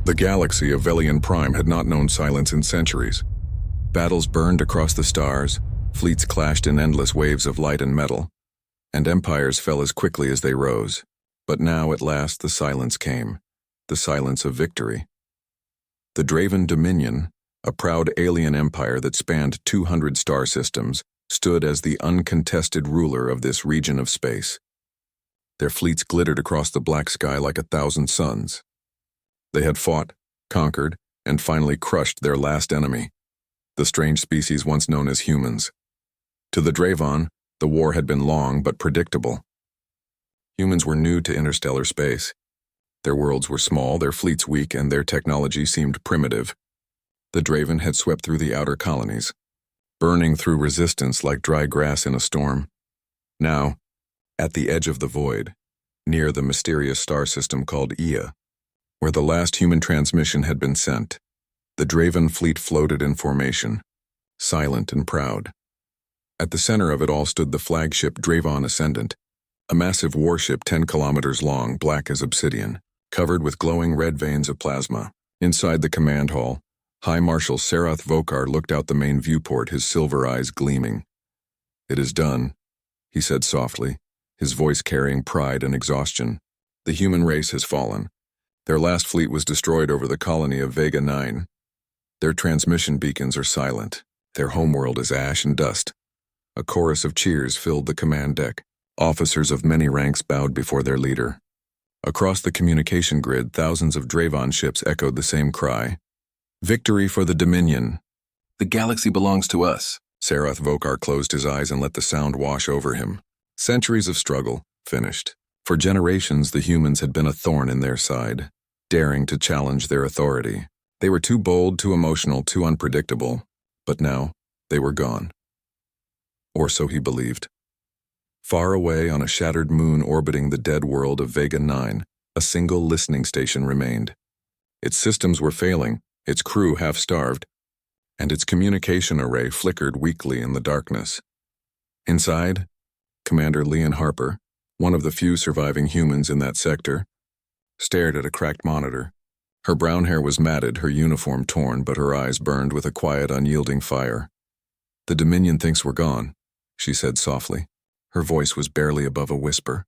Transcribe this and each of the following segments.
The galaxy of ZerathPrime had not known silence in centuries. Battles burned across the stars, fleets clashed in endless waves of light and metal, and empires fell as quickly as they rose. But now, at last, the silence came, the silence of victory. The Draven Dominion, a proud alien empire that spanned 200 star systems, stood as the uncontested ruler of this region of space. Their fleets glittered across the black sky like 1,000 suns. They had fought, conquered, and finally crushed their last enemy, the strange species once known as humans. To the Draven, the war had been long but predictable. Humans were new to interstellar space. Their worlds were small, their fleets weak, and their technology seemed primitive. The Draven had swept through the outer colonies, burning through resistance like dry grass in a storm. Now, at the edge of the void, near the mysterious star system called Ea, where the last human transmission had been sent, the Draven fleet floated in formation, silent and proud. At the center of it all stood the flagship Draven Ascendant, a massive warship 10 kilometers long, black as obsidian, covered with glowing red veins of plasma. Inside the command hall, High Marshal ZerathPrime looked out the main viewport, his silver eyes gleaming. "It is done," he said softly, his voice carrying pride and exhaustion. "The human race has fallen. Their last fleet was destroyed over the colony of Vega 9. Their transmission beacons are silent. Their homeworld is ash and dust." A chorus of cheers filled the command deck. Officers of many ranks bowed before their leader. Across the communication grid, thousands of Draven ships echoed the same cry. "Victory for the Dominion. The galaxy belongs to us." ZerathPrime closed his eyes and let the sound wash over him. Centuries of struggle, finished. For generations, the humans had been a thorn in their side, daring to challenge their authority. They were too bold, too emotional, too unpredictable. But now, they were gone. Or so he believed. Far away on a shattered moon orbiting the dead world of Vega 9, a single listening station remained. Its systems were failing, its crew half-starved, and its communication array flickered weakly in the darkness. Inside, Commander Leon Harper, one of the few surviving humans in that sector, stared at a cracked monitor. Her brown hair was matted, her uniform torn, but her eyes burned with a quiet, unyielding fire. "The Dominion thinks we're gone," she said softly. Her voice was barely above a whisper.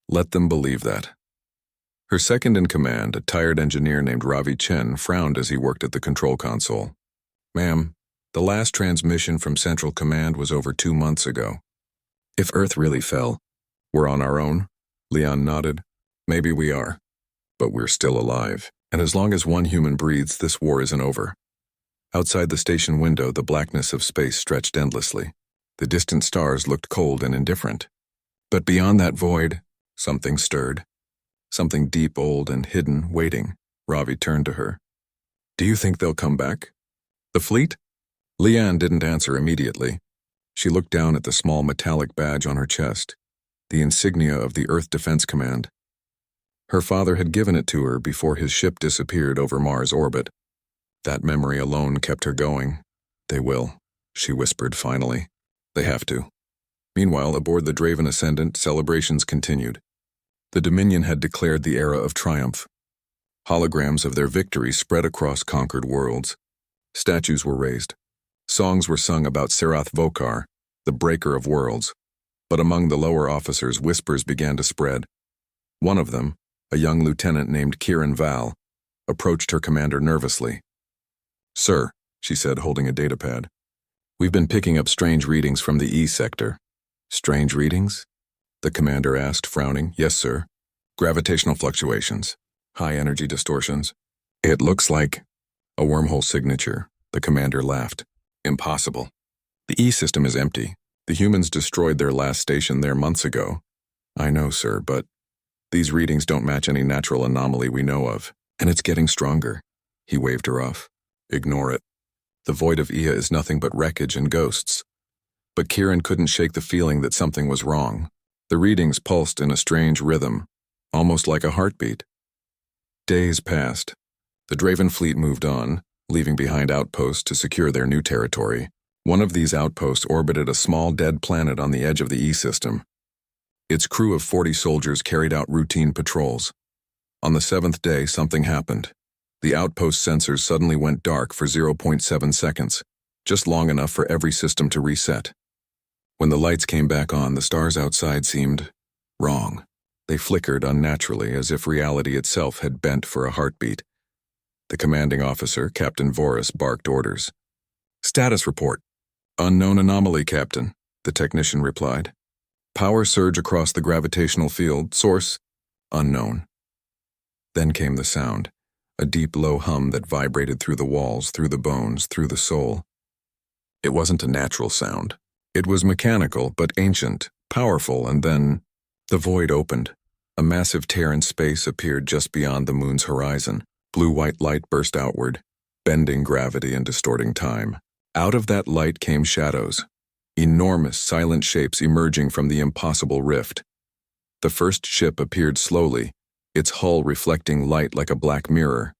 "Let them believe that." Her second-in-command, a tired engineer named Ravi Chen, frowned as he worked at the control console. "Ma'am, the last transmission from Central Command was over 2 months ago. If Earth really fell, we're on our own." Leon nodded. "Maybe we are, but we're still alive. And as long as one human breathes, this war isn't over." Outside the station window, the blackness of space stretched endlessly. The distant stars looked cold and indifferent. But beyond that void, something stirred. Something deep, old, and hidden, waiting. Ravi turned to her. "Do you think they'll come back? The fleet?" Leanne didn't answer immediately. She looked down at the small metallic badge on her chest, the insignia of the Earth Defense Command. Her father had given it to her before his ship disappeared over Mars' orbit. That memory alone kept her going. "They will," she whispered finally. "They have to." Meanwhile, aboard the Draven Ascendant, celebrations continued. The Dominion had declared the era of triumph. Holograms of their victory spread across conquered worlds. Statues were raised. Songs were sung about ZerathPrime, the breaker of worlds. But among the lower officers, whispers began to spread. One of them, a young lieutenant named Kieran Val, approached her commander nervously. "Sir," she said, holding a datapad, "we've been picking up strange readings from the E sector." "Strange readings?" the commander asked, frowning. "Yes, sir. Gravitational fluctuations. High energy distortions. It looks like a wormhole signature." The commander laughed. "Impossible. The E system is empty. The humans destroyed their last station there months ago." "I know, sir, but these readings don't match any natural anomaly we know of. And it's getting stronger." He waved her off. "Ignore it. The void of Ea is nothing but wreckage and ghosts." But Kieran couldn't shake the feeling that something was wrong. The readings pulsed in a strange rhythm, almost like a heartbeat. Days passed. The Draven fleet moved on, leaving behind outposts to secure their new territory. One of these outposts orbited a small dead planet on the edge of the E system. Its crew of 40 soldiers carried out routine patrols. On the 7th day, something happened. The outpost sensors suddenly went dark for 0.7 seconds, just long enough for every system to reset. When the lights came back on, the stars outside seemed wrong. They flickered unnaturally, as if reality itself had bent for a heartbeat. The commanding officer, Captain Voris, barked orders. "Status report." "Unknown anomaly, Captain," the technician replied. "Power surge across the gravitational field. Source, unknown." Then came the sound, a deep, low hum that vibrated through the walls, through the bones, through the soul. It wasn't a natural sound. It was mechanical, but ancient, powerful, and then the void opened. A massive tear in space appeared just beyond the moon's horizon. Blue-white light burst outward, bending gravity and distorting time. Out of that light came shadows, enormous, silent shapes emerging from the impossible rift. The first ship appeared slowly, its hull reflecting light like a black mirror.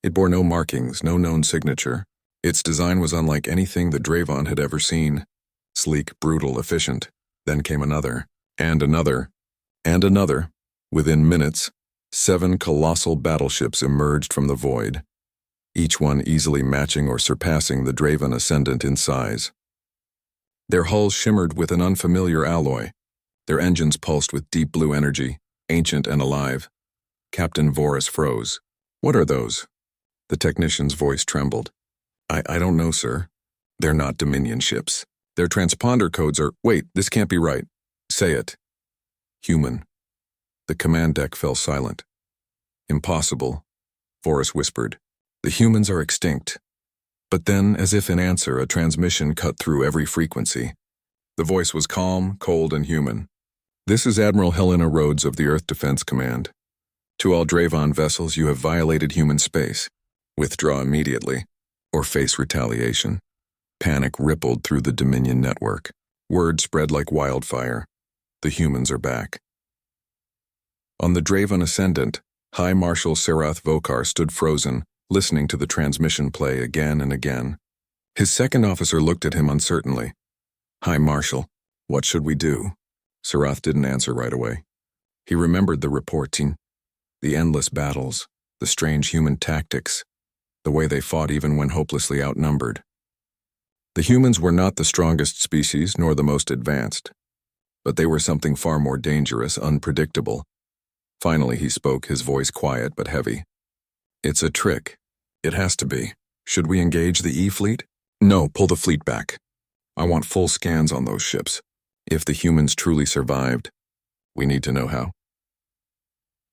It bore no markings, no known signature. Its design was unlike anything the Dravon had ever seen. Sleek, brutal, efficient. Then came another, and another, and another. Within minutes, 7 colossal battleships emerged from the void, each one easily matching or surpassing the Dravon Ascendant in size. Their hulls shimmered with an unfamiliar alloy. Their engines pulsed with deep blue energy, ancient and alive. Captain Voris froze. "What are those?" The technician's voice trembled. I don't know, sir. They're not Dominion ships. Their transponder codes are— Wait, this can't be right. Say it." "Human." The command deck fell silent. "Impossible," Voris whispered. "The humans are extinct." But then, as if in answer, a transmission cut through every frequency. The voice was calm, cold, and human. "This is Admiral Helena Rhodes of the Earth Defense Command. To all Dravon vessels, you have violated human space. Withdraw immediately, or face retaliation." Panic rippled through the Dominion network. Word spread like wildfire. The humans are back. On the Dravon Ascendant, High Marshal Zerath Vokar stood frozen, listening to the transmission play again and again. His second officer looked at him uncertainly. "High Marshal, what should we do?" Zerath didn't answer right away. He remembered the reporting, the endless battles, the strange human tactics, the way they fought even when hopelessly outnumbered. The humans were not the strongest species nor the most advanced, but they were something far more dangerous, unpredictable. Finally he spoke, his voice quiet but heavy. "It's a trick. It has to be. Should we engage the E-fleet?" "No, pull the fleet back. I want full scans on those ships. If the humans truly survived, we need to know how."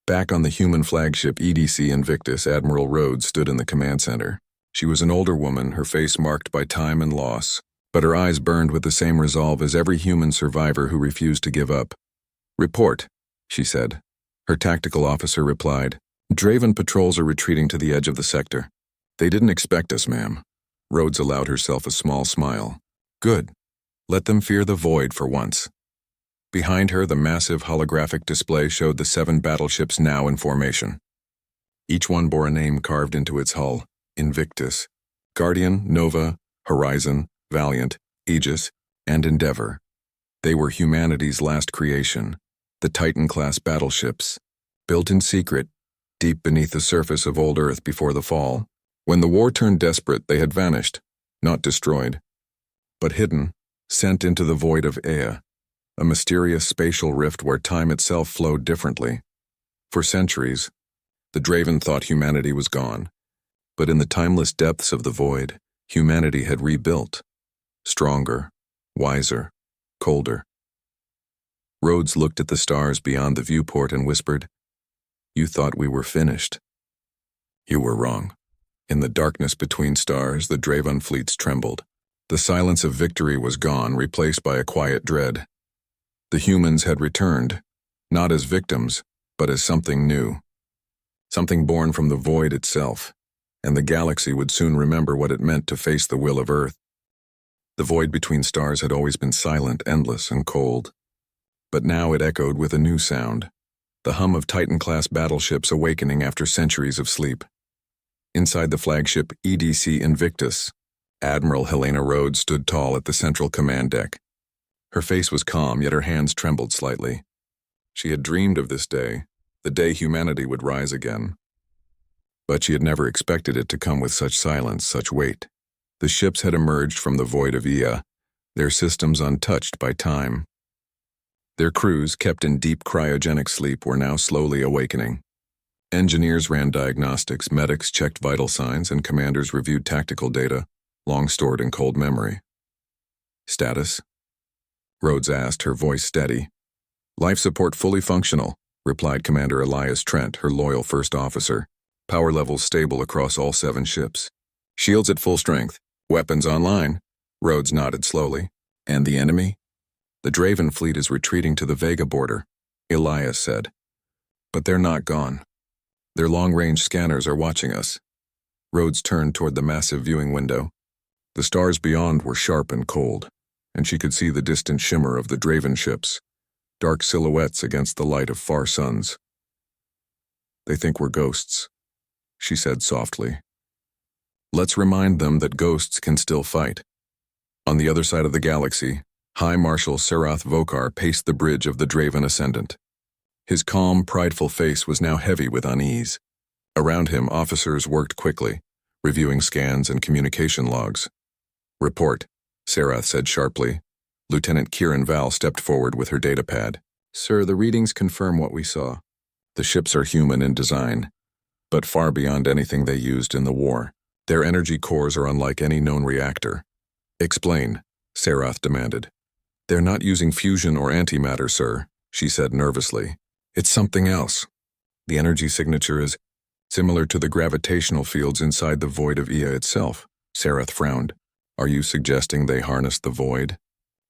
Back on the human flagship EDC Invictus, Admiral Rhodes stood in the command center. She was an older woman, her face marked by time and loss, but her eyes burned with the same resolve as every human survivor who refused to give up. "Report," she said. Her tactical officer replied, "Dravon patrols are retreating to the edge of the sector." "They didn't expect us, ma'am." Rhodes allowed herself a small smile. "Good. Let them fear the void for once." Behind her, the massive holographic display showed the 7 battleships now in formation. Each one bore a name carved into its hull: Invictus, Guardian, Nova, Horizon, Valiant, Aegis, and Endeavor. They were humanity's last creation, the Titan-class battleships, built in secret, deep beneath the surface of old Earth before the fall. When the war turned desperate, they had vanished, not destroyed, but hidden, sent into the void of Ea, a mysterious spatial rift where time itself flowed differently. For centuries, the Dravon thought humanity was gone, but in the timeless depths of the void, humanity had rebuilt, stronger, wiser, colder. Rhodes looked at the stars beyond the viewport and whispered, "You thought we were finished. You were wrong." In the darkness between stars, the Dravon fleets trembled. The silence of victory was gone, replaced by a quiet dread. The humans had returned, not as victims, but as something new. Something born from the void itself, and the galaxy would soon remember what it meant to face the will of Earth. The void between stars had always been silent, endless, and cold. But now it echoed with a new sound, the hum of Titan-class battleships awakening after centuries of sleep. Inside the flagship EDC Invictus, Admiral Helena Rhodes stood tall at the central command deck. Her face was calm, yet her hands trembled slightly. She had dreamed of this day, the day humanity would rise again. But she had never expected it to come with such silence, such weight. The ships had emerged from the void of Ea, their systems untouched by time. Their crews, kept in deep cryogenic sleep, were now slowly awakening. Engineers ran diagnostics, medics checked vital signs, and commanders reviewed tactical data, long stored in cold memory. "Status?" Rhodes asked, her voice steady. "Life support fully functional," replied Commander Elias Trent, her loyal first officer. "Power levels stable across all 7 ships. Shields at full strength. Weapons online." Rhodes nodded slowly. "And the enemy?" "The Draven fleet is retreating to the Vega border," Elias said. "But they're not gone. Their long-range scanners are watching us." Rhodes turned toward the massive viewing window. The stars beyond were sharp and cold, and she could see the distant shimmer of the Draven ships, dark silhouettes against the light of far suns. "They think we're ghosts," she said softly. "Let's remind them that ghosts can still fight." On the other side of the galaxy, High Marshal Zerath Vokar paced the bridge of the Draven Ascendant. His calm, prideful face was now heavy with unease. Around him, officers worked quickly, reviewing scans and communication logs. "Report," Zerath said sharply. Lieutenant Kieran Val stepped forward with her datapad. "Sir, the readings confirm what we saw. The ships are human in design, but far beyond anything they used in the war. Their energy cores are unlike any known reactor." "Explain," Zerath demanded. "They're not using fusion or antimatter, sir," she said nervously. "It's something else. The energy signature is similar to the gravitational fields inside the void of Ea itself." Zerath frowned. "Are you suggesting they harnessed the void?"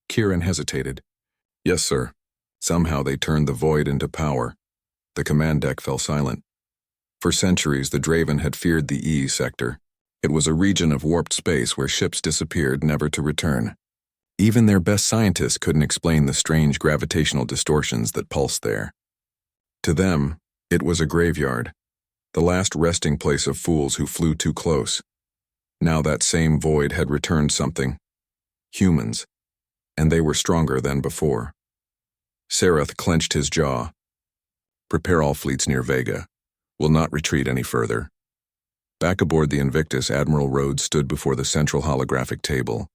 Kieran hesitated. "Yes, sir. Somehow they turned the void into power." The command deck fell silent. For centuries, the Draven had feared the E sector. It was a region of warped space where ships disappeared, never to return. Even their best scientists couldn't explain the strange gravitational distortions that pulsed there. To them, it was a graveyard, the last resting place of fools who flew too close. Now that same void had returned something. Humans. And they were stronger than before. Zerath clenched his jaw. "Prepare all fleets near Vega. We'll not retreat any further." Back aboard the Invictus, Admiral Rhodes stood before the central holographic table.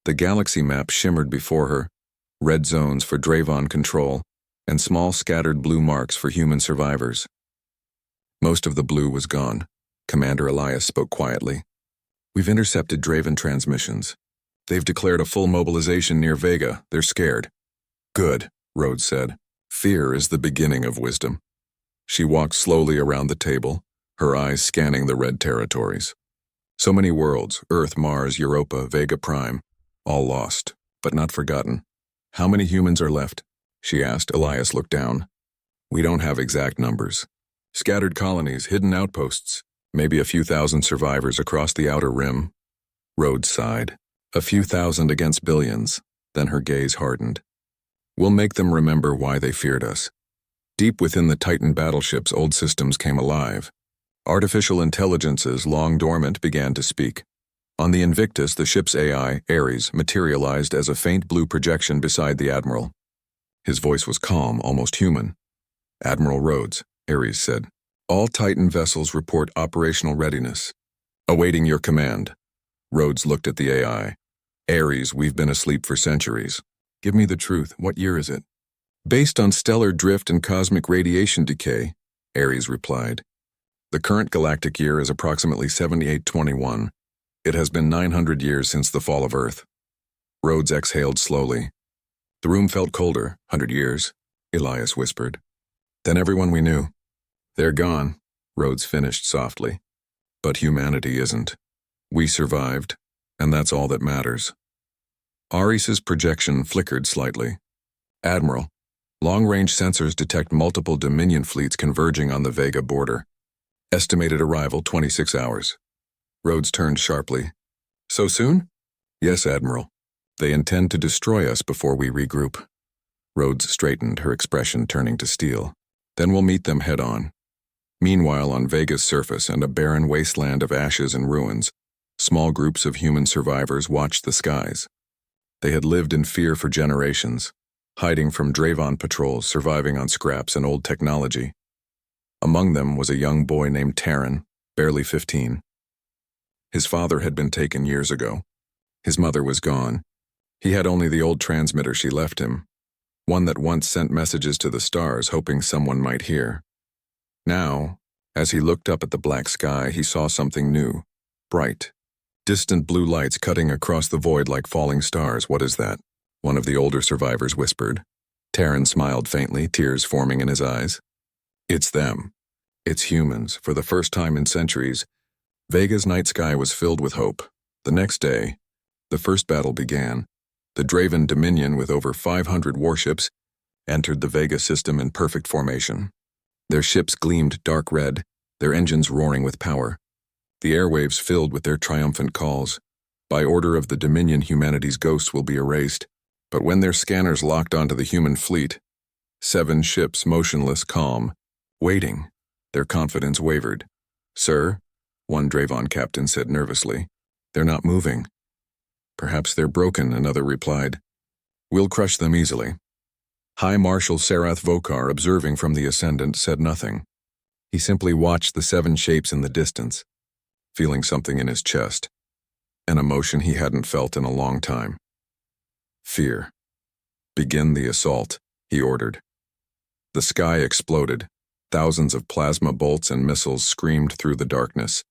The galaxy map shimmered before her, red zones for Dravon control, and small scattered blue marks for human survivors. Most of the blue was gone. Commander Elias spoke quietly. "We've intercepted Draven transmissions. They've declared a full mobilization near Vega. They're scared." "Good," Rhodes said. "Fear is the beginning of wisdom." She walked slowly around the table, her eyes scanning the red territories. So many worlds, Earth, Mars, Europa, Vega Prime, all lost, but not forgotten. "How many humans are left?" she asked. Elias looked down. "We don't have exact numbers. Scattered colonies, hidden outposts, maybe a few thousand survivors across the outer rim." Rhodes sighed. "A few thousand against billions." Then her gaze hardened. "We'll make them remember why they feared us." Deep within the Titan battleships, old systems came alive. Artificial intelligences, long dormant, began to speak. On the Invictus, the ship's AI, Ares, materialized as a faint blue projection beside the Admiral. His voice was calm, almost human. "Admiral Rhodes," Ares said. "All Titan vessels report operational readiness. Awaiting your command." Rhodes looked at the AI. "Ares, we've been asleep for centuries. Give me the truth. What year is it?" "Based on stellar drift and cosmic radiation decay," Ares replied. "The current galactic year is approximately 7821. It has been 900 years since the fall of Earth." Rhodes exhaled slowly. "The room felt colder. 100 years," Elias whispered. "Then everyone we knew." "They're gone," Rhodes finished softly. "But humanity isn't. We survived, and that's all that matters." Ares's projection flickered slightly. "Admiral, long-range sensors detect multiple Dominion fleets converging on the Vega border. Estimated arrival 26 hours. Rhodes turned sharply. "So soon?" "Yes, Admiral. They intend to destroy us before we regroup." Rhodes straightened, her expression turning to steel. "Then we'll meet them head-on." Meanwhile, on Vega's surface and a barren wasteland of ashes and ruins, small groups of human survivors watched the skies. They had lived in fear for generations, hiding from Dravon patrols, surviving on scraps and old technology. Among them was a young boy named Terran, barely 15. His father had been taken years ago. His mother was gone. He had only the old transmitter she left him, one that once sent messages to the stars hoping someone might hear. Now, as he looked up at the black sky, he saw something new, bright. Distant blue lights cutting across the void like falling stars. "What is that?" one of the older survivors whispered. Terran smiled faintly, tears forming in his eyes. "It's them. It's humans." For the first time in centuries, Vega's night sky was filled with hope. The next day, the first battle began. The Draven Dominion, with over 500 warships, entered the Vega system in perfect formation. Their ships gleamed dark red, their engines roaring with power. The airwaves filled with their triumphant calls. By order of the Dominion, humanity's ghosts will be erased. But when their scanners locked onto the human fleet, 7 ships motionless, calm, waiting, their confidence wavered. "Sir," one Draven captain said nervously, "they're not moving." "Perhaps they're broken," another replied. "We'll crush them easily." High Marshal ZerathPrime, observing from the ascendant, said nothing. He simply watched the 7 shapes in the distance, feeling something in his chest, an emotion he hadn't felt in a long time. Fear. "Begin the assault," he ordered. The sky exploded. Thousands of plasma bolts and missiles screamed through the darkness,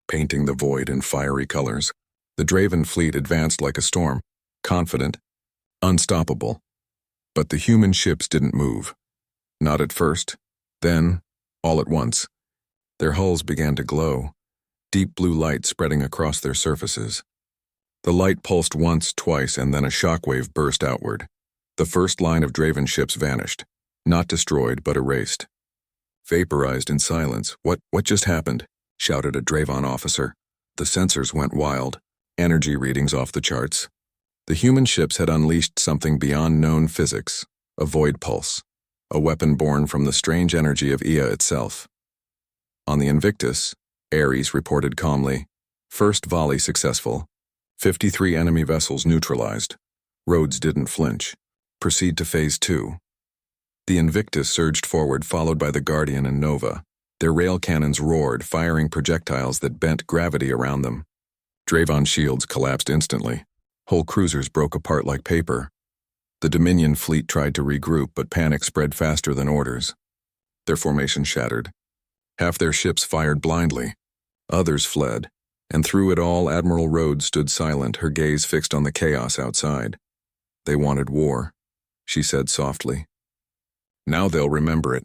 painting the void in fiery colors. The Draven fleet advanced like a storm, confident, unstoppable. But the human ships didn't move. Not at first. Then, all at once, their hulls began to glow, deep blue light spreading across their surfaces. The light pulsed once, twice, and then a shockwave burst outward. The first line of Draven ships vanished, not destroyed but erased. Vaporized in silence. What just happened?" shouted a Draven officer. The sensors went wild, energy readings off the charts. The human ships had unleashed something beyond known physics, a void pulse, a weapon born from the strange energy of Ea itself. On the Invictus, Ares reported calmly, "First volley successful. 53 enemy vessels neutralized." Rhodes didn't flinch. "Proceed to Phase 2. The Invictus surged forward, followed by the Guardian and Nova. Their rail cannons roared, firing projectiles that bent gravity around them. Draven shields collapsed instantly. Whole cruisers broke apart like paper. The Dominion fleet tried to regroup, but panic spread faster than orders. Their formation shattered. Half their ships fired blindly. Others fled. And through it all, Admiral Rhodes stood silent, her gaze fixed on the chaos outside. "They wanted war," she said softly. "Now they'll remember it."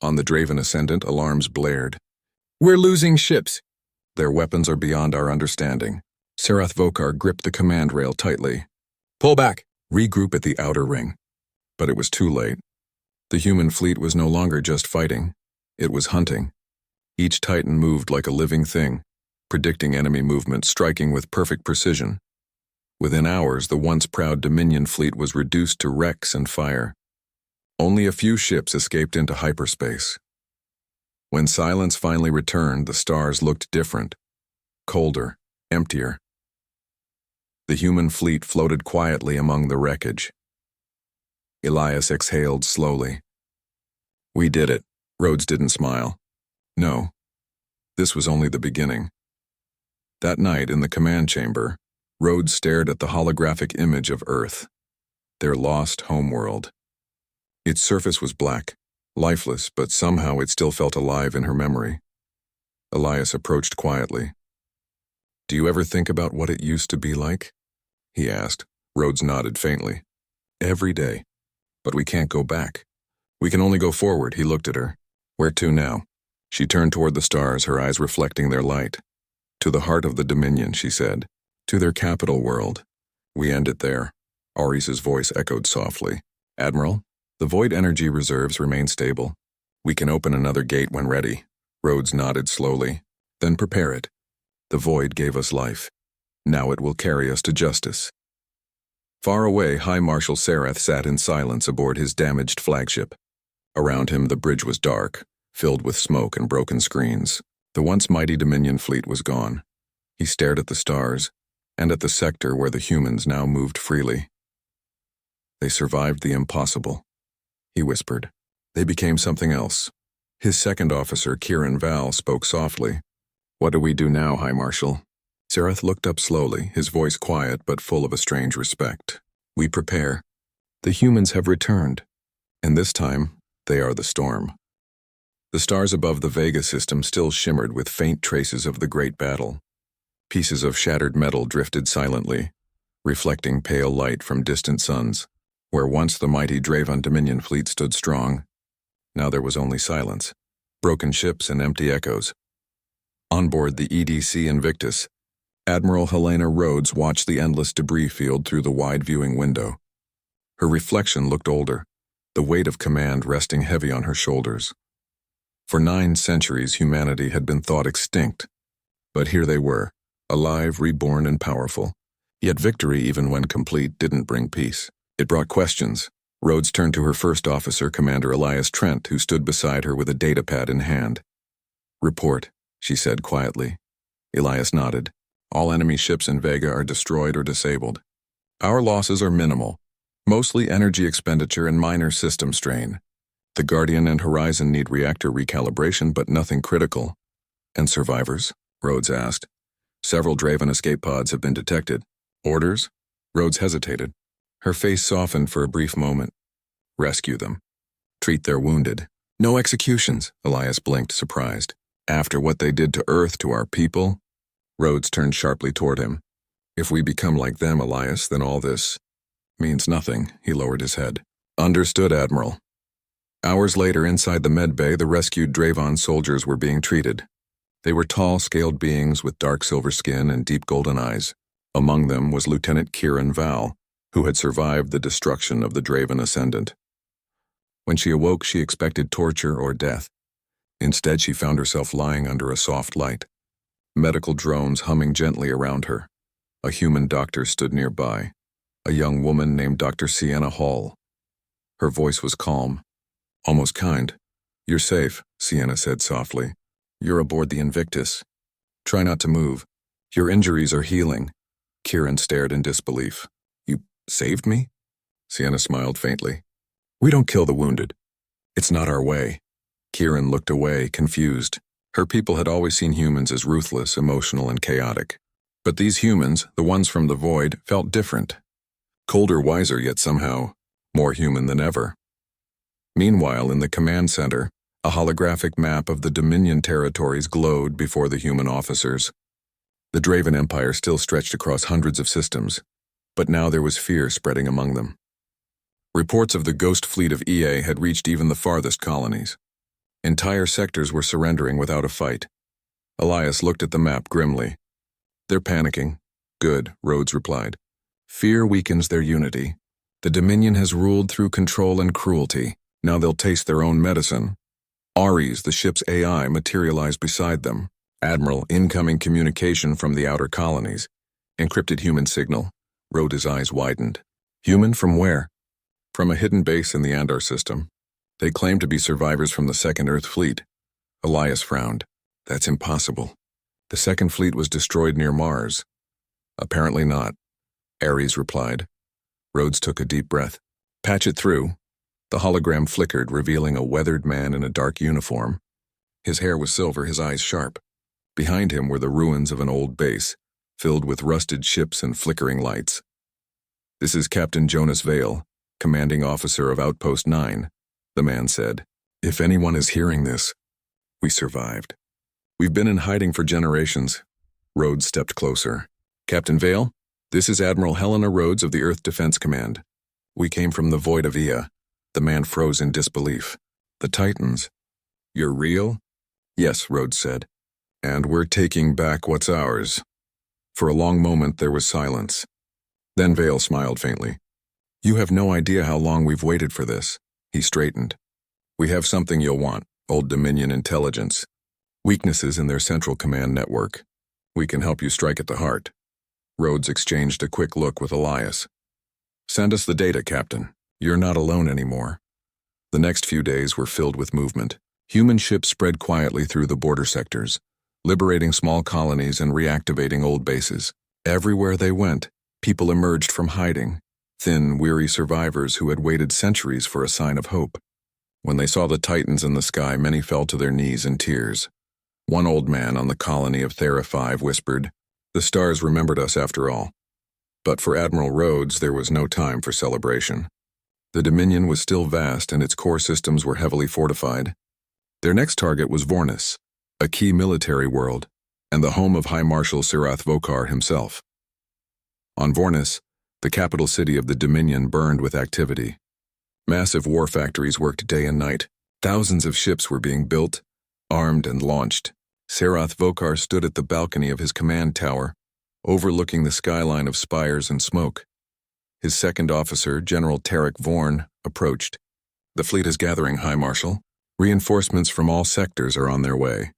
On the Draven Ascendant, alarms blared. "We're losing ships." "Their weapons are beyond our understanding." ZerathPrime gripped the command rail tightly. "Pull back! Regroup at the outer ring." But it was too late. The human fleet was no longer just fighting. It was hunting. Each Titan moved like a living thing, predicting enemy movement, striking with perfect precision. Within hours, the once proud Dominion fleet was reduced to wrecks and fire. Only a few ships escaped into hyperspace. When silence finally returned, the stars looked different, colder, emptier. The human fleet floated quietly among the wreckage. Elias exhaled slowly. "We did it." Rhodes didn't smile. No, this was only the beginning. That night in the command chamber, Rhodes stared at the holographic image of Earth, their lost homeworld. Its surface was black, lifeless, but somehow it still felt alive in her memory. Elias approached quietly. "Do you ever think about what it used to be like?" he asked. Rhodes nodded faintly. "Every day. But we can't go back. We can only go forward." He looked at her. "Where to now?" She turned toward the stars, her eyes reflecting their light. "To the heart of the Dominion," she said. "To their capital world. We end it there." Ares's voice echoed softly. "Admiral, the void energy reserves remain stable. We can open another gate when ready." Rhodes nodded slowly. "Then prepare it. The void gave us life. Now it will carry us to justice." Far away, High Marshal Zerath sat in silence aboard his damaged flagship. Around him, the bridge was dark, filled with smoke and broken screens. The once mighty Dominion fleet was gone. He stared at the stars, and at the sector where the humans now moved freely. "They survived the impossible," he whispered. "They became something else." His second officer, Kieran Val, spoke softly. What do we do now, High Marshal? Zerath looked up slowly, his voice quiet but full of a strange respect. We prepare. The humans have returned, and this time, they are the storm. The stars above the Vega system still shimmered with faint traces of the great battle. Pieces of shattered metal drifted silently, reflecting pale light from distant suns. Where once the mighty Draven Dominion fleet stood strong, now there was only silence, broken ships and empty echoes. On board the EDC Invictus, Admiral Helena Rhodes watched the endless debris field through the wide viewing window. Her reflection looked older, the weight of command resting heavy on her shoulders. For 9 centuries, humanity had been thought extinct, but here they were, alive, reborn, and powerful. Yet victory, even when complete, didn't bring peace. It brought questions. Rhodes turned to her first officer, Commander Elias Trent, who stood beside her with a datapad in hand. "Report," she said quietly. Elias nodded. "All enemy ships in Vega are destroyed or disabled. Our losses are minimal, mostly energy expenditure and minor system strain. The Guardian and Horizon need reactor recalibration, but nothing critical." "And survivors?" Rhodes asked. "Several Draven escape pods have been detected." "Orders?" Rhodes hesitated. Her face softened for a brief moment. "Rescue them. Treat their wounded." "No executions," Elias blinked, surprised. "After what they did to Earth, to our people?" Rhodes turned sharply toward him. "If we become like them, Elias, then all this means nothing." He lowered his head. "Understood, Admiral." Hours later, inside the med bay, the rescued Draven soldiers were being treated. They were tall, scaled beings with dark silver skin and deep golden eyes. Among them was Lieutenant Kieran Val, who had survived the destruction of the Draven Ascendant. When she awoke, she expected torture or death. Instead, she found herself lying under a soft light. Medical drones humming gently around her. A human doctor stood nearby, a young woman named Dr. Sienna Hall. Her voice was calm, almost kind. "You're safe," Sienna said softly. "You're aboard the Invictus. Try not to move. Your injuries are healing." Kieran stared in disbelief. "You saved me?" Sienna smiled faintly. "We don't kill the wounded. It's not our way." Kieran looked away, confused. Her people had always seen humans as ruthless, emotional, and chaotic. But these humans, the ones from the void, felt different. Colder, wiser, yet somehow more human than ever. Meanwhile, in the command center, a holographic map of the Dominion territories glowed before the human officers. The Draven Empire still stretched across hundreds of systems, but now there was fear spreading among them. Reports of the ghost fleet of EA had reached even the farthest colonies. Entire sectors were surrendering without a fight. Elias looked at the map grimly. "They're panicking." "Good," Rhodes replied. "Fear weakens their unity. The Dominion has ruled through control and cruelty. Now they'll taste their own medicine." Ares, the ship's AI, materialized beside them. "Admiral, incoming communication from the outer colonies. Encrypted human signal." Rhodes' eyes widened. "Human from where?" "From a hidden base in the Andar system. They claim to be survivors from the Second Earth Fleet." Elias frowned. "That's impossible. The Second Fleet was destroyed near Mars." "Apparently not," Ares replied. Rhodes took a deep breath. "Patch it through." The hologram flickered, revealing a weathered man in a dark uniform. His hair was silver, his eyes sharp. Behind him were the ruins of an old base, filled with rusted ships and flickering lights. "This is Captain Jonas Vale, commanding officer of Outpost 9, the man said. "If anyone is hearing this, we survived. We've been in hiding for generations." Rhodes stepped closer. "Captain Vale, this is Admiral Helena Rhodes of the Earth Defense Command. We came from the void of Ea." The man froze in disbelief. "The Titans? You're real?" "Yes," Rhodes said. "And we're taking back what's ours." For a long moment there was silence. Then Vale smiled faintly. "You have no idea how long we've waited for this." He straightened. "We have something you'll want, Old Dominion intelligence. Weaknesses in their central command network. We can help you strike at the heart." Rhodes exchanged a quick look with Elias. "Send us the data, Captain. You're not alone anymore." The next few days were filled with movement. Human ships spread quietly through the border sectors, liberating small colonies and reactivating old bases. Everywhere they went, people emerged from hiding, thin, weary survivors who had waited centuries for a sign of hope. When they saw the Titans in the sky, many fell to their knees in tears. One old man on the colony of Thera-5 whispered, "The stars remembered us after all." But for Admiral Rhodes, there was no time for celebration. The Dominion was still vast and its core systems were heavily fortified. Their next target was Vornis, a key military world, and the home of High Marshal Zerath himself. On Vornis, the capital city of the Dominion burned with activity. Massive war factories worked day and night. Thousands of ships were being built, armed, and launched. Zerath stood at the balcony of his command tower, overlooking the skyline of spires and smoke. His second officer, General Tarek Vorn, approached. "The fleet is gathering, High Marshal. Reinforcements from all sectors are on their way."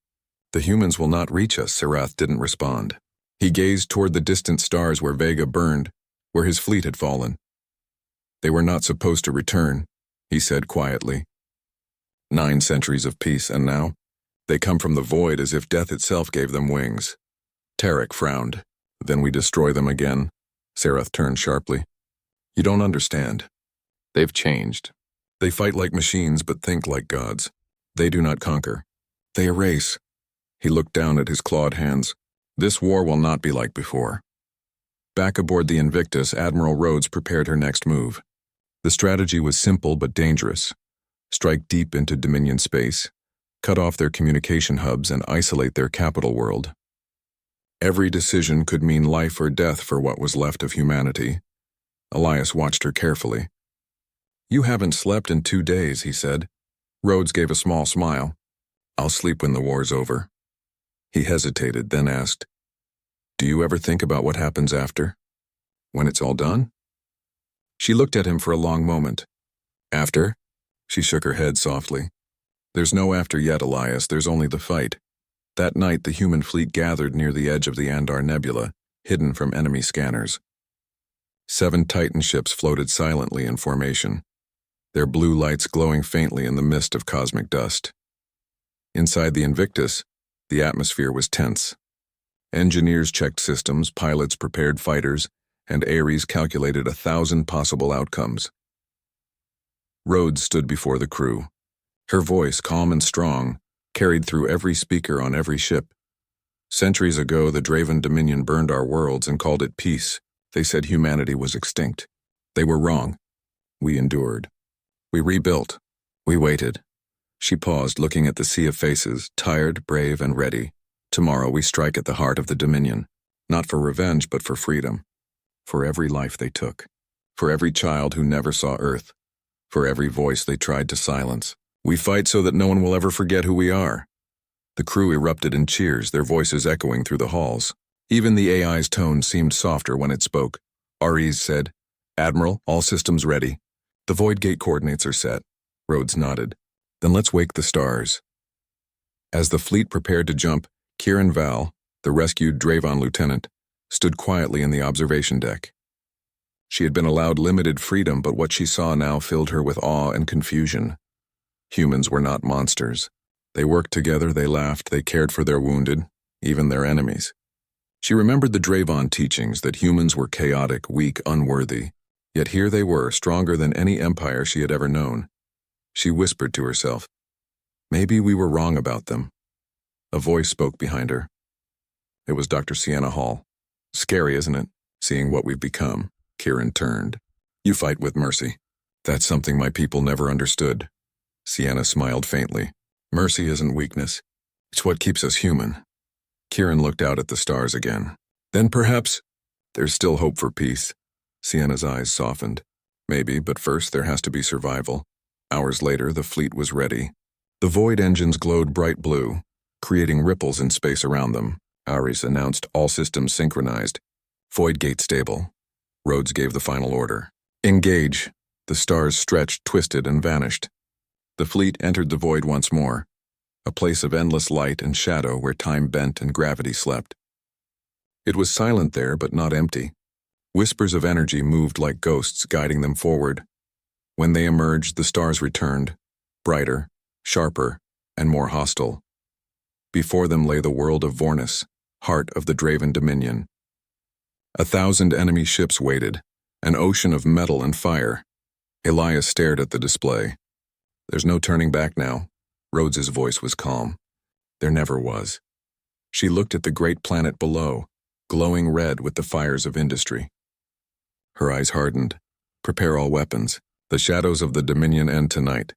"The humans will not reach us," Zerath didn't respond. He gazed toward the distant stars where Vega burned, where his fleet had fallen. "They were not supposed to return," he said quietly. 9 centuries of peace, and now? They come from the void as if death itself gave them wings. Tarek frowned. "Then we destroy them again?" Zerath turned sharply. "You don't understand. They've changed. They fight like machines but think like gods. They do not conquer. They erase." He looked down at his clawed hands. "This war will not be like before." Back aboard the Invictus, Admiral Rhodes prepared her next move. The strategy was simple but dangerous. Strike deep into Dominion space, cut off their communication hubs, and isolate their capital world. Every decision could mean life or death for what was left of humanity. Elias watched her carefully. "You haven't slept in 2 days," he said. Rhodes gave a small smile. "I'll sleep when the war's over." He hesitated, then asked, "Do you ever think about what happens after? When it's all done?" She looked at him for a long moment. "After?" She shook her head softly. "There's no after yet, Elias. There's only the fight." That night, the human fleet gathered near the edge of the Andar Nebula, hidden from enemy scanners. 7 Titan ships floated silently in formation, their blue lights glowing faintly in the mist of cosmic dust. Inside the Invictus, the atmosphere was tense. Engineers checked systems, pilots prepared fighters, and Ares calculated 1,000 possible outcomes. Rhodes stood before the crew. Her voice, calm and strong, carried through every speaker on every ship. "Centuries ago, the Draven Dominion burned our worlds and called it peace. They said humanity was extinct. They were wrong. We endured. We rebuilt. We waited." She paused, looking at the sea of faces, tired, brave, and ready. "Tomorrow we strike at the heart of the Dominion, not for revenge but for freedom. For every life they took. For every child who never saw Earth. For every voice they tried to silence. We fight so that no one will ever forget who we are." The crew erupted in cheers, their voices echoing through the halls. Even the AI's tone seemed softer when it spoke. Ares said, "Admiral, all systems ready. The Void Gate coordinates are set." Rhodes nodded. "Then let's wake the stars." As the fleet prepared to jump, Kieran Val, the rescued Draven lieutenant, stood quietly in the observation deck. She had been allowed limited freedom, but what she saw now filled her with awe and confusion. Humans were not monsters. They worked together, they laughed, they cared for their wounded, even their enemies. She remembered the Draven teachings that humans were chaotic, weak, unworthy. Yet here they were, stronger than any empire she had ever known. She whispered to herself, "Maybe we were wrong about them." A voice spoke behind her. It was Dr. Sienna Hall. "Scary, isn't it, seeing what we've become?" Kieran turned. "You fight with mercy. That's something my people never understood." Sienna smiled faintly. "Mercy isn't weakness. It's what keeps us human." Kieran looked out at the stars again. "Then perhaps there's still hope for peace." Sienna's eyes softened. "Maybe, but first there has to be survival." Hours later, the fleet was ready. The Void engines glowed bright blue, creating ripples in space around them. Ares announced all systems synchronized. "Void Gate stable." Rhodes gave the final order. "Engage." The stars stretched, twisted, and vanished. The fleet entered the void once more, a place of endless light and shadow where time bent and gravity slept. It was silent there, but not empty. Whispers of energy moved like ghosts, guiding them forward. When they emerged, the stars returned, brighter, sharper, and more hostile. Before them lay the world of Vornis, heart of the Draven Dominion. 1,000 enemy ships waited, an ocean of metal and fire. Elias stared at the display. "There's no turning back now." Rhodes's voice was calm. There never was. She looked at the great planet below, glowing red with the fires of industry. Her eyes hardened. Prepare all weapons. The shadows of the Dominion end tonight.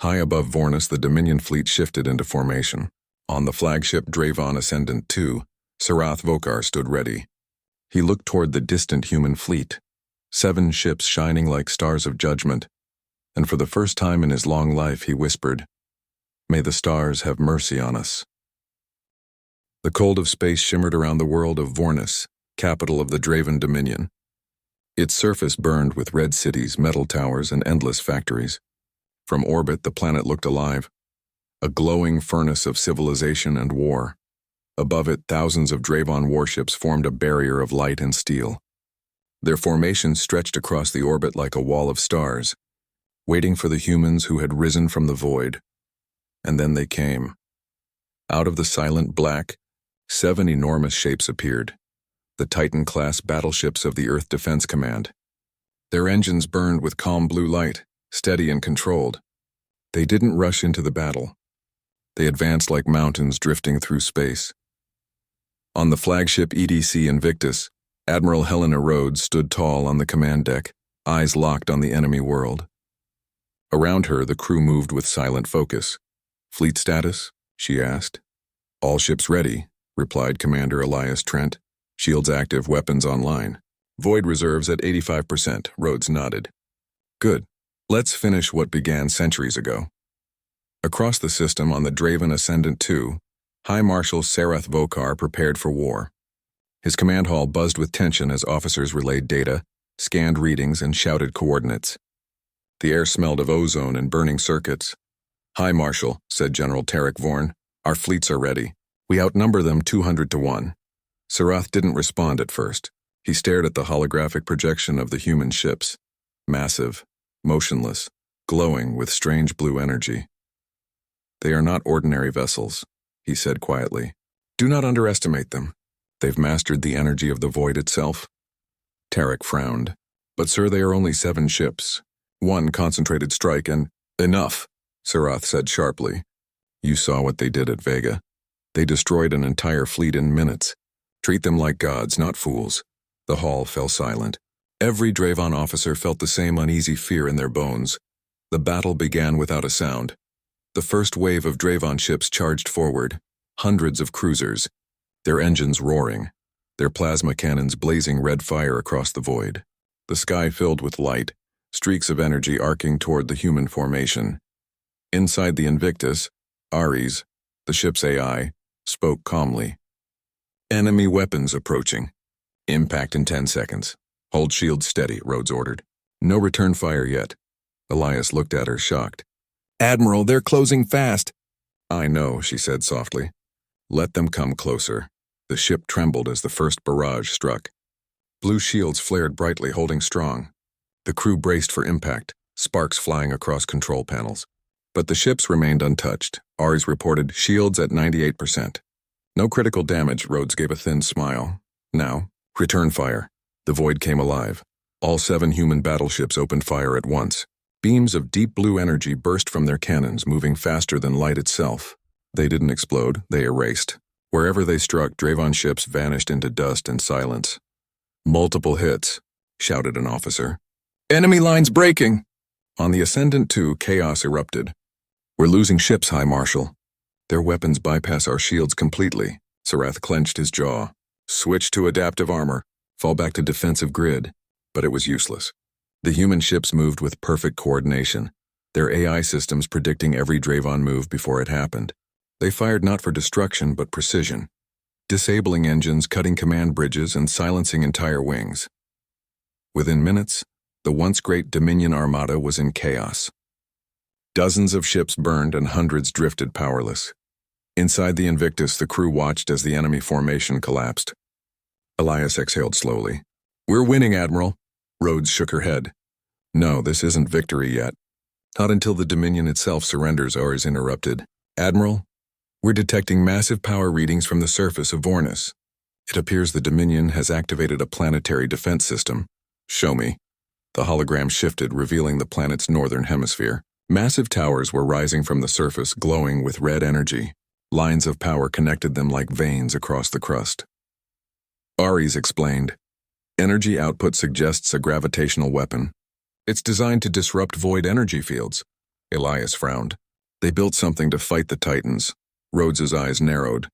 High above Vornis, the Dominion fleet shifted into formation. On the flagship Dravon Ascendant 2, ZerathPrime stood ready. He looked toward the distant human fleet, 7 ships shining like stars of judgment, and for the first time in his long life he whispered, "May the stars have mercy on us." The cold of space shimmered around the world of Vornis, capital of the Draven Dominion. Its surface burned with red cities, metal towers, and endless factories. From orbit, the planet looked alive, a glowing furnace of civilization and war. Above it, thousands of Dravon warships formed a barrier of light and steel. Their formations stretched across the orbit like a wall of stars, waiting for the humans who had risen from the void. And then they came. Out of the silent black, 7 enormous shapes appeared, the Titan-class battleships of the Earth Defense Command. Their engines burned with calm blue light, steady and controlled. They didn't rush into the battle. They advanced like mountains drifting through space. On the flagship EDC Invictus, Admiral Helena Rhodes stood tall on the command deck, eyes locked on the enemy world. Around her, the crew moved with silent focus. "Fleet status?" she asked. "All ships ready," replied Commander Elias Trent. "Shields active, weapons online. Void reserves at 85%, Rhodes nodded. "Good. Let's finish what began centuries ago." Across the system on the Draven Ascendant 2, High Marshal ZerathPrime prepared for war. His command hall buzzed with tension as officers relayed data, scanned readings, and shouted coordinates. The air smelled of ozone and burning circuits. "High Marshal," said General Tarek Vorn, "our fleets are ready. We outnumber them 200 to 1. Zerath didn't respond at first. He stared at the holographic projection of the human ships. Massive, motionless, glowing with strange blue energy. "They are not ordinary vessels," he said quietly. "Do not underestimate them. They've mastered the energy of the void itself." Tarek frowned. "But sir, they are only 7 ships. 1 concentrated strike and—" "Enough," Zerath said sharply. "You saw what they did at Vega. They destroyed an entire fleet in minutes. Treat them like gods, not fools." The hall fell silent. Every Dravon officer felt the same uneasy fear in their bones. The battle began without a sound. The first wave of Dravon ships charged forward, hundreds of cruisers, their engines roaring, their plasma cannons blazing red fire across the void. The sky filled with light, streaks of energy arcing toward the human formation. Inside the Invictus, Ares, the ship's AI, spoke calmly. "Enemy weapons approaching. Impact in 10 seconds. Hold shields steady," Rhodes ordered. "No return fire yet." Elias looked at her, shocked. "Admiral, they're closing fast." "I know," she said softly. "Let them come closer." The ship trembled as the first barrage struck. Blue shields flared brightly, holding strong. The crew braced for impact, sparks flying across control panels. But the ships remained untouched. Ares reported shields at 98%. "No critical damage," Rhodes gave a thin smile. "Now, return fire." The void came alive. All 7 human battleships opened fire at once. Beams of deep blue energy burst from their cannons, moving faster than light itself. They didn't explode, they erased. Wherever they struck, Dravon ships vanished into dust and silence. "Multiple hits," shouted an officer. "Enemy lines breaking!" On the Ascendant 2, chaos erupted. "We're losing ships, High Marshal." "Their weapons bypass our shields completely." Zerath clenched his jaw. "Switch to adaptive armor. Fall back to defensive grid." But it was useless. The human ships moved with perfect coordination, their AI systems predicting every Dravon move before it happened. They fired not for destruction but precision, disabling engines, cutting command bridges, and silencing entire wings. Within minutes, the once great Dominion armada was in chaos. Dozens of ships burned and hundreds drifted powerless. Inside the Invictus, the crew watched as the enemy formation collapsed. Elias exhaled slowly. "We're winning, Admiral." Rhodes shook her head. "No, this isn't victory yet. Not until the Dominion itself surrenders," Ares interrupted. "Admiral, we're detecting massive power readings from the surface of Vornis. It appears the Dominion has activated a planetary defense system." "Show me." The hologram shifted, revealing the planet's northern hemisphere. Massive towers were rising from the surface, glowing with red energy. Lines of power connected them like veins across the crust. Ares explained, "Energy output suggests a gravitational weapon. It's designed to disrupt void energy fields." Elias frowned. "They built something to fight the Titans." Rhodes's eyes narrowed.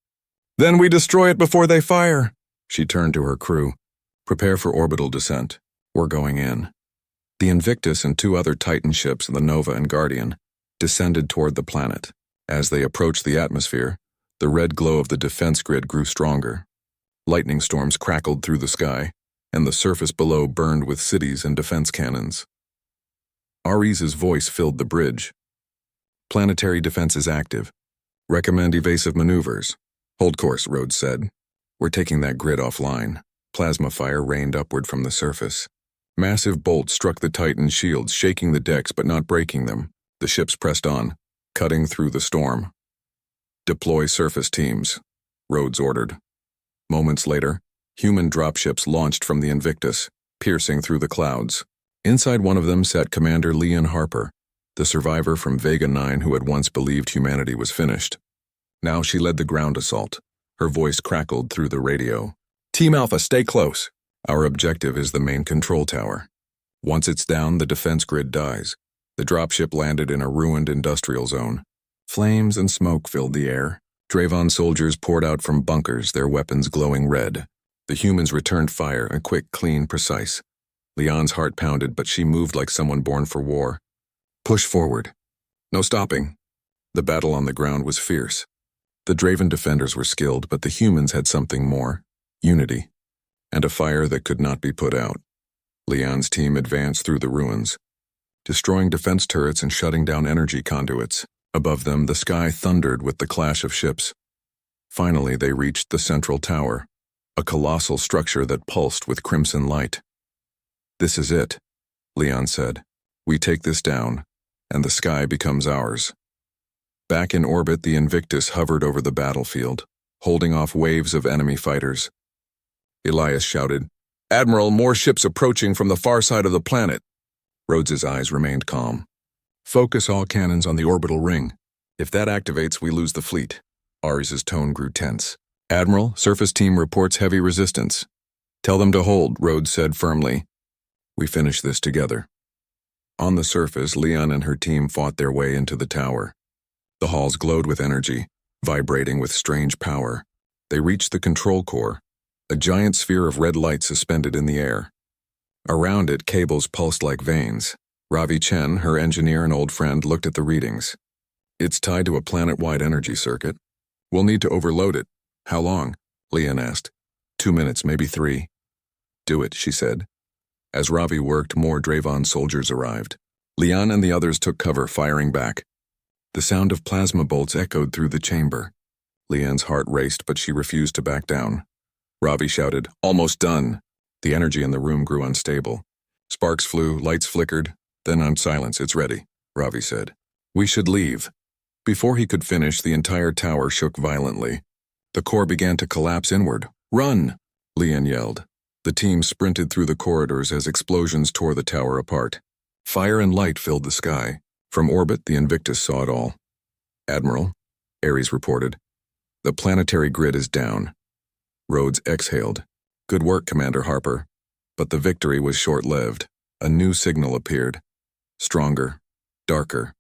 "Then we destroy it before they fire." She turned to her crew. "Prepare for orbital descent. We're going in." The Invictus and two other Titan ships, the Nova and Guardian, descended toward the planet. As they approached the atmosphere, the red glow of the defense grid grew stronger. Lightning storms crackled through the sky, and the surface below burned with cities and defense cannons. Ares's voice filled the bridge. "Planetary defense is active. Recommend evasive maneuvers." "Hold course," Rhodes said. "We're taking that grid offline." Plasma fire rained upward from the surface. Massive bolts struck the Titan's shields, shaking the decks but not breaking them. The ships pressed on, cutting through the storm. "Deploy surface teams," Rhodes ordered. Moments later, human dropships launched from the Invictus, piercing through the clouds. Inside one of them sat Commander Leon Harper, the survivor from Vega 9 who had once believed humanity was finished. Now she led the ground assault. Her voice crackled through the radio. "Team Alpha, stay close. Our objective is the main control tower. Once it's down, the defense grid dies." The dropship landed in a ruined industrial zone. Flames and smoke filled the air. Draven soldiers poured out from bunkers, their weapons glowing red. The humans returned fire, a quick, clean, precise. Leon's heart pounded, but she moved like someone born for war. "Push forward. No stopping." The battle on the ground was fierce. The Draven defenders were skilled, but the humans had something more: unity, and a fire that could not be put out. Leon's team advanced through the ruins, destroying defense turrets and shutting down energy conduits. Above them, the sky thundered with the clash of ships. Finally, they reached the central tower, a colossal structure that pulsed with crimson light. "This is it," Leon said. "We take this down, and the sky becomes ours." Back in orbit, the Invictus hovered over the battlefield, holding off waves of enemy fighters. Elias shouted, "Admiral, more ships approaching from the far side of the planet." Rhodes's eyes remained calm. "Focus all cannons on the orbital ring. If that activates, we lose the fleet." Ares's tone grew tense. "Admiral, surface team reports heavy resistance." "Tell them to hold," Rhodes said firmly. "We finish this together." On the surface, Leon and her team fought their way into the tower. The halls glowed with energy, vibrating with strange power. They reached the control core, a giant sphere of red light suspended in the air. Around it, cables pulsed like veins. Ravi Chen, her engineer and old friend, looked at the readings. "It's tied to a planet-wide energy circuit. We'll need to overload it." "How long?" Leon asked. 2 minutes, maybe 3. "Do it," she said. As Ravi worked, more Draven soldiers arrived. Leon and the others took cover, firing back. The sound of plasma bolts echoed through the chamber. Leon's heart raced, but she refused to back down. Ravi shouted, "Almost done." The energy in the room grew unstable. Sparks flew, lights flickered. "Then on silence, it's ready," Ravi said. "We should leave." Before he could finish, the entire tower shook violently. The core began to collapse inward. "Run!" Leon yelled. The team sprinted through the corridors as explosions tore the tower apart. Fire and light filled the sky. From orbit, the Invictus saw it all. "Admiral," Ares reported, "the planetary grid is down." Rhodes exhaled. "Good work, Commander Harper." But the victory was short-lived. A new signal appeared. Stronger, darker.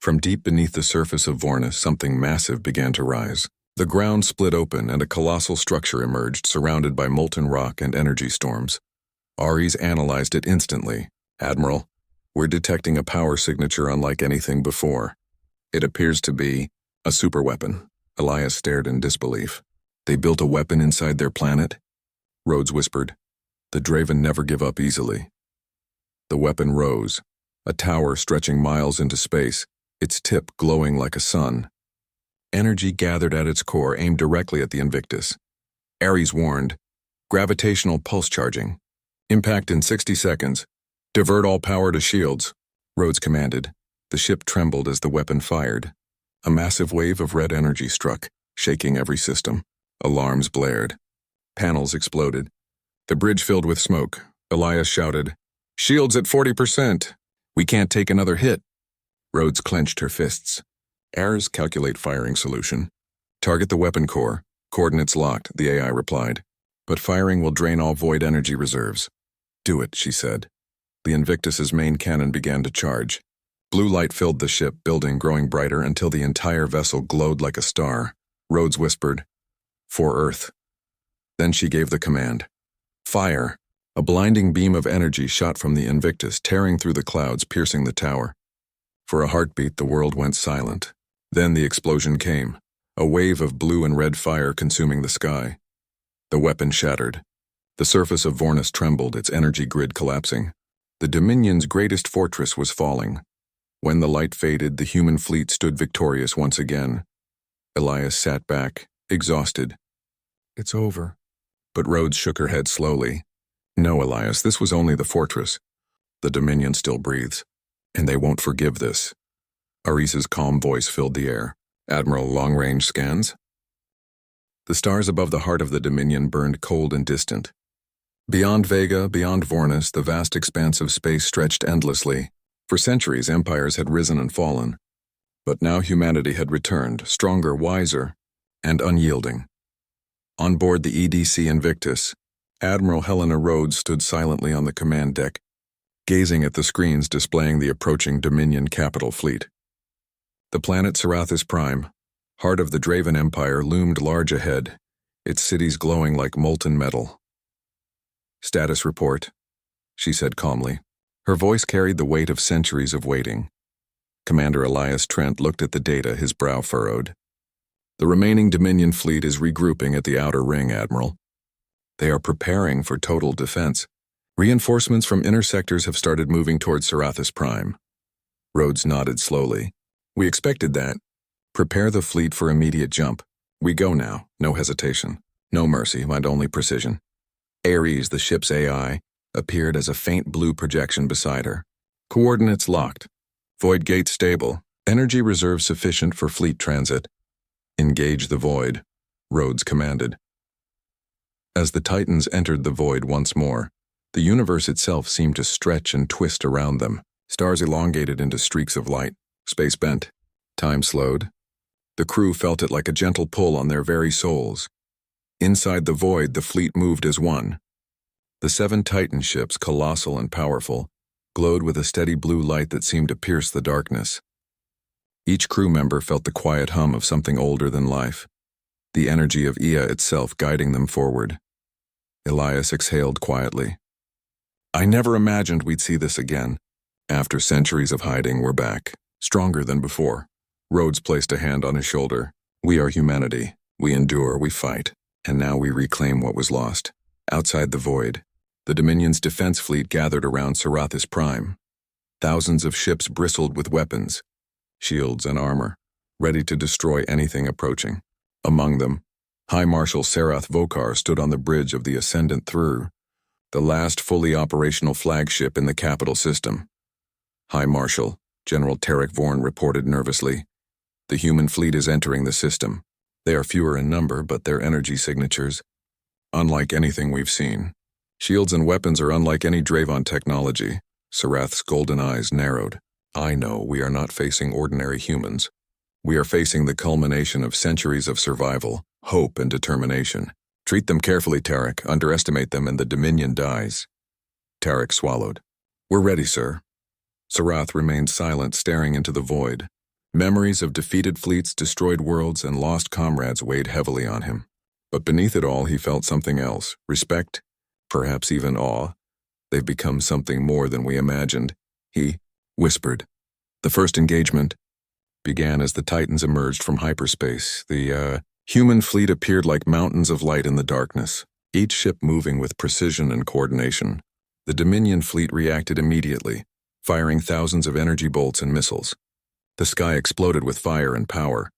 From deep beneath the surface of Vornis, something massive began to rise. The ground split open and a colossal structure emerged, surrounded by molten rock and energy storms. Ares analyzed it instantly. "Admiral, we're detecting a power signature unlike anything before. It appears to be a superweapon." Elias stared in disbelief. "They built a weapon inside their planet?" Rhodes whispered. "The Draven never give up easily." The weapon rose, a tower stretching miles into space, its tip glowing like a sun. Energy gathered at its core, aimed directly at the Invictus. Ares warned, "Gravitational pulse charging. Impact in 60 seconds. Divert all power to shields," Rhodes commanded. The ship trembled as the weapon fired. A massive wave of red energy struck, shaking every system. Alarms blared. Panels exploded. The bridge filled with smoke. Elias shouted, "Shields at 40%. We can't take another hit." Rhodes clenched her fists. Errors calculate firing solution. Target the weapon core. Coordinates locked, the AI replied. But firing will drain all void energy reserves. Do it, she said. The Invictus's main cannon began to charge. Blue light filled the ship, building, growing brighter until the entire vessel glowed like a star. Rhodes whispered, "For Earth." Then she gave the command. Fire! A blinding beam of energy shot from the Invictus, tearing through the clouds, piercing the tower. For a heartbeat, the world went silent. Then the explosion came, a wave of blue and red fire consuming the sky. The weapon shattered. The surface of Vornis trembled, its energy grid collapsing. The Dominion's greatest fortress was falling. When the light faded, the human fleet stood victorious once again. Elias sat back, exhausted. "It's over." But Rhodes shook her head slowly. "No, Elias, this was only the fortress. The Dominion still breathes, and they won't forgive this." Aris's calm voice filled the air. "Admiral, long-range scans?" The stars above the heart of the Dominion burned cold and distant. Beyond Vega, beyond Vornis, the vast expanse of space stretched endlessly. For centuries, empires had risen and fallen. But now humanity had returned, stronger, wiser, and unyielding. On board the EDC Invictus, Admiral Helena Rhodes stood silently on the command deck, gazing at the screens displaying the approaching Dominion capital fleet. The planet ZerathPrime, heart of the Draven Empire, loomed large ahead, its cities glowing like molten metal. "Status report," she said calmly. Her voice carried the weight of centuries of waiting. Commander Elias Trent looked at the data, his brow furrowed. "The remaining Dominion fleet is regrouping at the outer ring, Admiral. They are preparing for total defense. Reinforcements from inner sectors have started moving towards ZerathPrime." Rhodes nodded slowly. "We expected that. Prepare the fleet for immediate jump. We go now, no hesitation, no mercy, and only precision." Ares, the ship's AI, appeared as a faint blue projection beside her. "Coordinates locked. Void gate stable. Energy reserve sufficient for fleet transit." "Engage the void," Rhodes commanded. As the Titans entered the void once more, the universe itself seemed to stretch and twist around them. Stars elongated into streaks of light. Space bent. Time slowed. The crew felt it like a gentle pull on their very souls. Inside the void, the fleet moved as one. The 7 Titan ships, colossal and powerful, glowed with a steady blue light that seemed to pierce the darkness. Each crew member felt the quiet hum of something older than life, the energy of Ea itself guiding them forward. Elias exhaled quietly. "I never imagined we'd see this again. After centuries of hiding, we're back, stronger than before." Rhodes placed a hand on his shoulder. "We are humanity. We endure, we fight, and now we reclaim what was lost." Outside the void, the Dominion's defense fleet gathered around ZerathPrime. Thousands of ships bristled with weapons, shields and armor, ready to destroy anything approaching. Among them, High Marshal Serath Vokar stood on the bridge of the Ascendant through, the last fully operational flagship in the capital system. "High Marshal," General Tarek Vorn reported nervously, "the human fleet is entering the system. They are fewer in number, but their energy signatures, unlike anything we've seen. Shields and weapons are unlike any Draven technology." Serath's golden eyes narrowed. "I know we are not facing ordinary humans. We are facing the culmination of centuries of survival, hope, and determination. Treat them carefully, Tarek. Underestimate them and the Dominion dies." Tarek swallowed. "We're ready, sir." Serath remained silent, staring into the void. Memories of defeated fleets, destroyed worlds, and lost comrades weighed heavily on him. But beneath it all, he felt something else. Respect, perhaps even awe. "They've become something more than we imagined," he whispered. The first engagement began as the Titans emerged from hyperspace. The human fleet appeared like mountains of light in the darkness, each ship moving with precision and coordination. The Dominion fleet reacted immediately, firing thousands of energy bolts and missiles. The sky exploded with fire and power.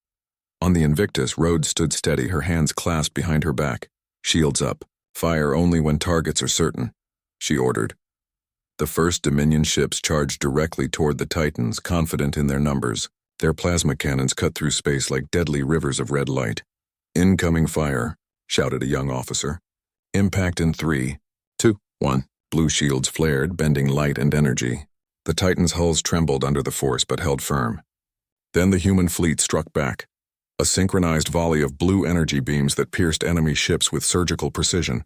On the Invictus, Rhodes stood steady, her hands clasped behind her back. "Shields up. Fire only when targets are certain," she ordered. The first Dominion ships charged directly toward the Titans, confident in their numbers. Their plasma cannons cut through space like deadly rivers of red light. "Incoming fire," shouted a young officer. "Impact in 3, 2, 1. Blue shields flared, bending light and energy. The Titans' hulls trembled under the force but held firm. Then the human fleet struck back, a synchronized volley of blue energy beams that pierced enemy ships with surgical precision.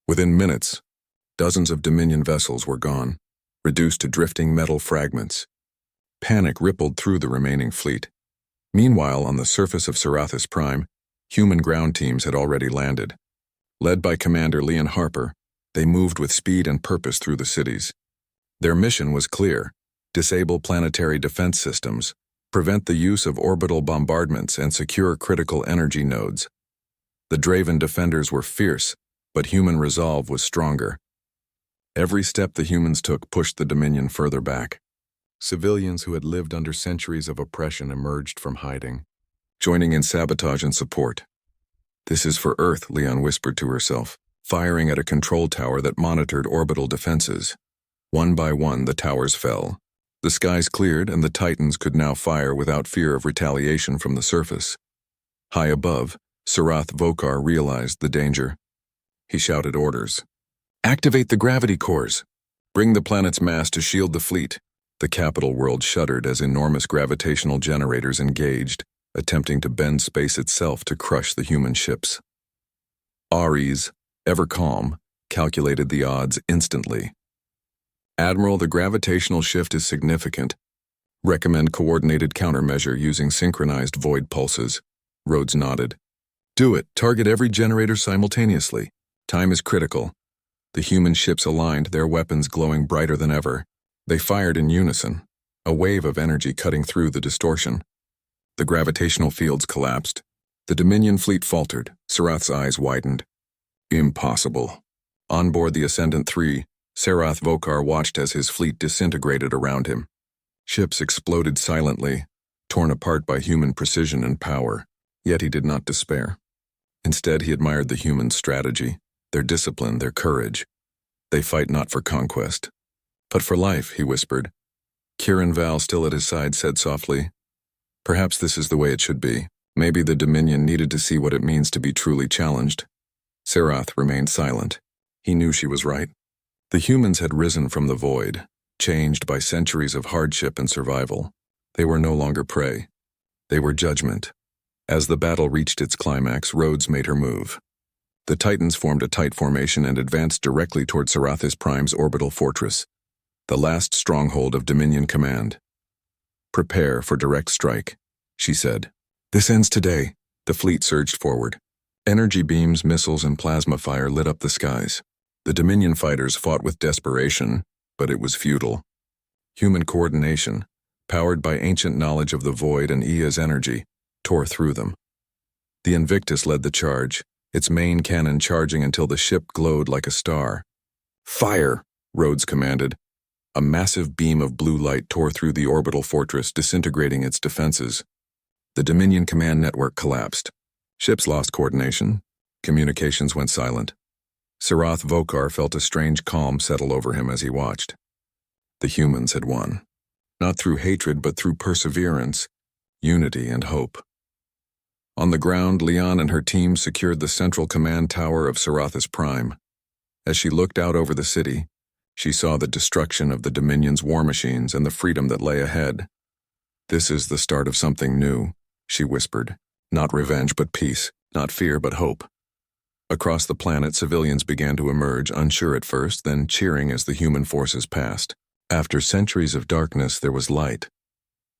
Within minutes, dozens of Dominion vessels were gone, reduced to drifting metal fragments. Panic rippled through the remaining fleet. Meanwhile, on the surface of Zerathis Prime, human ground teams had already landed. Led by Commander Leon Harper, they moved with speed and purpose through the cities. Their mission was clear: disable planetary defense systems, prevent the use of orbital bombardments, and secure critical energy nodes. The Draven defenders were fierce, but human resolve was stronger. Every step the humans took pushed the Dominion further back. Civilians who had lived under centuries of oppression emerged from hiding, joining in sabotage and support. "This is for Earth," Leon whispered to herself, firing at a control tower that monitored orbital defenses. One by one, the towers fell. The skies cleared, and the Titans could now fire without fear of retaliation from the surface. High above, Zerath Vokar realized the danger. He shouted orders. "Activate the gravity cores! Bring the planet's mass to shield the fleet!" The capital world shuddered as enormous gravitational generators engaged, attempting to bend space itself to crush the human ships. Ares, ever calm, calculated the odds instantly. "Admiral, the gravitational shift is significant. Recommend coordinated countermeasure using synchronized void pulses." Rhodes nodded. "Do it. Target every generator simultaneously. Time is critical." The human ships aligned, their weapons glowing brighter than ever. They fired in unison, a wave of energy cutting through the distortion. The gravitational fields collapsed. The Dominion fleet faltered. Zerath's eyes widened. Impossible. On board the Ascendant 3, Zerath Vokar watched as his fleet disintegrated around him. Ships exploded silently, torn apart by human precision and power, yet he did not despair. Instead, he admired the humans' strategy, their discipline, their courage. "They fight not for conquest, but for life," he whispered. Kieran Val, still at his side, said softly, "Perhaps this is the way it should be. Maybe the Dominion needed to see what it means to be truly challenged." Zerath remained silent. He knew she was right. The humans had risen from the void, changed by centuries of hardship and survival. They were no longer prey. They were judgment. As the battle reached its climax, Rhodes made her move. The Titans formed a tight formation and advanced directly toward Zerathis Prime's orbital fortress, the last stronghold of Dominion command. "Prepare for direct strike," she said. "This ends today." The fleet surged forward. Energy beams, missiles, and plasma fire lit up the skies. The Dominion fighters fought with desperation, but it was futile. Human coordination, powered by ancient knowledge of the void and Ia's energy, tore through them. The Invictus led the charge, its main cannon charging until the ship glowed like a star. "Fire!" Rhodes commanded. A massive beam of blue light tore through the orbital fortress, disintegrating its defenses. The Dominion command network collapsed. Ships lost coordination. Communications went silent. Zerath Vokar felt a strange calm settle over him as he watched. The humans had won. Not through hatred, but through perseverance, unity, and hope. On the ground, Leon and her team secured the central command tower of Zerathis Prime. As she looked out over the city, she saw the destruction of the Dominion's war machines and the freedom that lay ahead. "This is the start of something new," she whispered. "Not revenge, but peace. Not fear, but hope." Across the planet, civilians began to emerge, unsure at first, then cheering as the human forces passed. After centuries of darkness, there was light.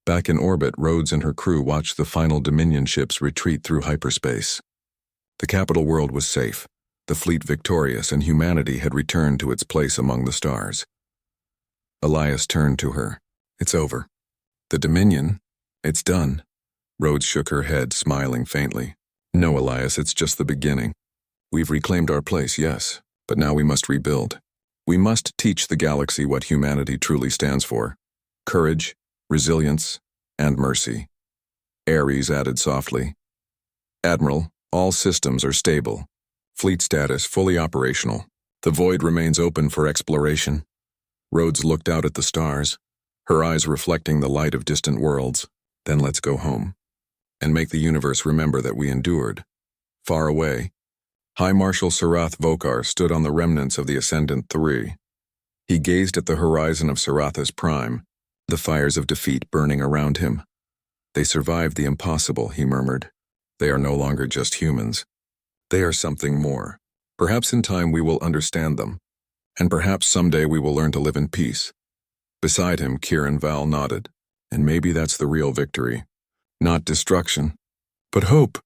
Back in orbit, Rhodes and her crew watched the final Dominion ships retreat through hyperspace. The capital world was safe, the fleet victorious, and humanity had returned to its place among the stars. Elias turned to her. "It's over." "The Dominion? It's done." Rhodes shook her head, smiling faintly. "No, Elias, it's just the beginning. We've reclaimed our place, yes, but now we must rebuild. We must teach the galaxy what humanity truly stands for: courage, resilience, and mercy." Ares added softly, "Admiral, all systems are stable. Fleet status fully operational. The void remains open for exploration." Rhodes looked out at the stars, her eyes reflecting the light of distant worlds. "Then let's go home, and make the universe remember that we endured." Far away, High Marshal Zerath Vokar stood on the remnants of the Ascendant 3. He gazed at the horizon of Zerathis Prime, the fires of defeat burning around him. They survived the impossible, he murmured. They are no longer just humans. They are something more. Perhaps in time we will understand them. And perhaps someday we will learn to live in peace. Beside him, Kieran Val nodded. And maybe that's the real victory. Not destruction, but hope.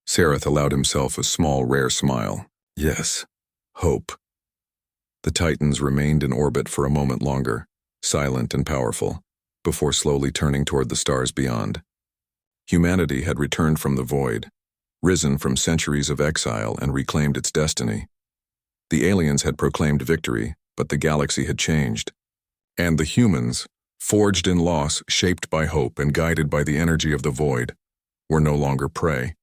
Zerath allowed himself a small, rare smile. Yes, hope. The Titans remained in orbit for a moment longer, silent and powerful, before slowly turning toward the stars beyond. Humanity had returned from the void, risen from centuries of exile and reclaimed its destiny. The aliens had proclaimed victory, but the galaxy had changed. And the humans, forged in loss, shaped by hope and guided by the energy of the void, were no longer prey.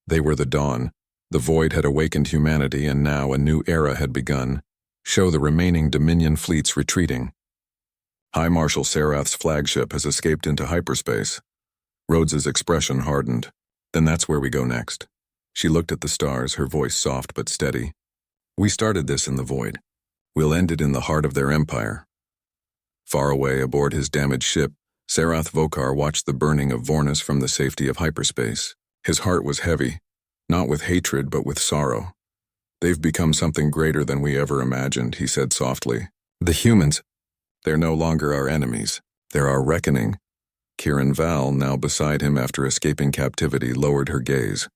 They were the dawn. The void had awakened humanity, and now a new era had begun. Show the remaining Dominion fleets retreating. High Marshal Zerath's flagship has escaped into hyperspace. Rhodes's expression hardened. Then that's where we go next. She looked at the stars, her voice soft but steady. We started this in the void. We'll end it in the heart of their empire. Far away aboard his damaged ship, Zerath Vokar watched the burning of Vornis from the safety of hyperspace. His heart was heavy, not with hatred but with sorrow. They've become something greater than we ever imagined, he said softly. The humans, they're no longer our enemies. They're our reckoning. Kieran Val, now beside him after escaping captivity, lowered her gaze.